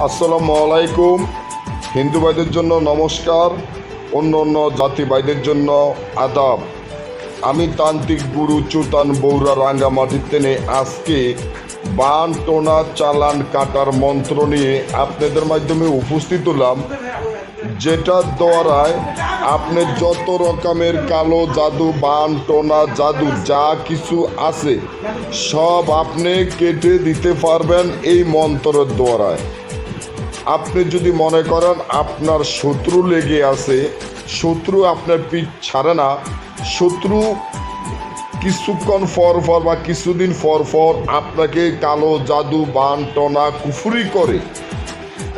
আসসালামু আলাইকুম। হিন্দু ভাইদের জন্য নমস্কার, অন্য অন্য জাতি ভাইদের জন্য আদাব। আমি তান্ত্রিক গুরু চুতান বৌরা রাঙ্গামাটির তেনে আজকে বান টোনা চালান কাটার মন্ত্র নিয়ে আপনাদের মাধ্যমে উপস্থিত হলাম, যেটার দ্বারায় আপনি যত রকমের কালো জাদু, বান টোনা জাদু যা কিছু আছে সব আপনি কেটে দিতে পারবেন এই মন্ত্রের দ্বারায়। আপনি যদি মনে করেন আপনার শত্রু লেগে আছে, শত্রু আপনার পিঠ ছাড়ে না, শত্রু কিছুক্ষণ পর বা কিছুদিন পর আপনাকে কালো জাদু, বান টনা, কুফুরি করে,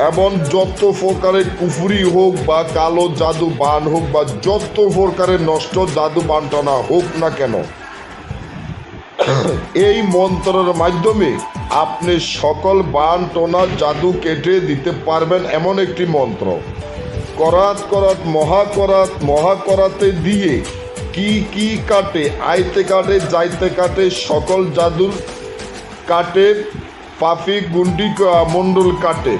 এবং যত প্রকারের কুফুরি হোক বা কালো জাদু বান হোক বা যত প্রকারের নষ্ট জাদু বান টনা হোক না কেন, এই মন্ত্রের মাধ্যমে আপনি সকল বান টোনা জাদু কেটে দিতে পারবেন। এমন একটি মন্ত্র, করাত করাত মহাকরাতে দিয়ে কি কাটে, আইতে কাটে যাইতে কাটে, সকল জাদুর কাটে, পাপি গুন্ডি মণ্ডল কাটে।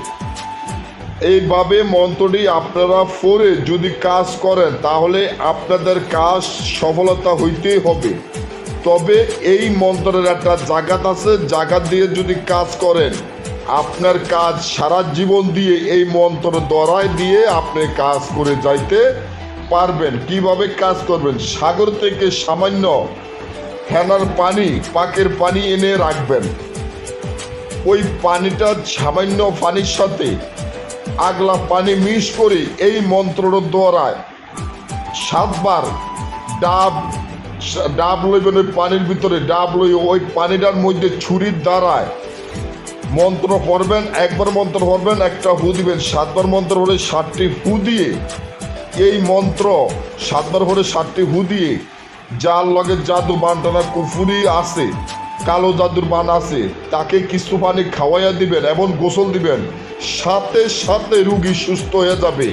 এইভাবে মন্ত্রটি আপনারা পড়ে যদি কাজ করেন তাহলে আপনাদের কাজ সফলতা হইতেই হবে। তবে এই মন্ত্রের একটা জাগাত আছে, জাগাত দিয়ে যদি কাজ করেন আপনার কাজ সারা জীবন দিয়ে এই মন্ত্র দ্বারাই দিয়ে আপনি কাজ করে যাইতে পারবেন। কিভাবে কাজ করবেন? সাগর থেকে সামান্য ফেনার পানি, পাকের পানি এনে রাখবেন। ওই পানিটা সামান্য পানির সাথে আগলা পানি মিক্স করে এই মন্ত্রর দ্বারায় 7 বার ডাব লইবেন। ওই পানির ভিতরে ডাব লই ওই পানিটার মধ্যে ছুরির দ্বারায় মন্ত্র পড়বেন। একবার মন্ত্র পড়বেন, একটা হু দিবেন। 7 বার মন্ত্র হলে 7টি হু দিয়ে এই মন্ত্র 7 বার হলে 7টি হু দিয়ে যার লগে জাদু বানটানা কুফুরি আছে, কালো জাদুর বান আছে, তাকে কিছু পানি খাওয়াইয়া দিবেন এবং গোসল দিবেন। সাথে সাথে রুগী সুস্থ হয়ে যাবে।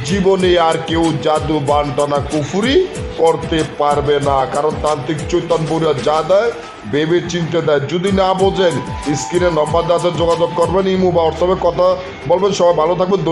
জীবনে আর কেউ জাদু বানটানা কুফুরি করতে পারবে না, কারণ তান্ত্রিক চৈতন বৌরা যা দেয় ভেবে চিনতে দেয়। যদি না বোঝেন স্ক্রিনে নম্বর দাঁতে যোগাযোগ করবেন, ইমো বা হোয়াটসঅ্যাপে কথা বলবেন। সবাই ভালো থাকবেন। ধন্যবাদ।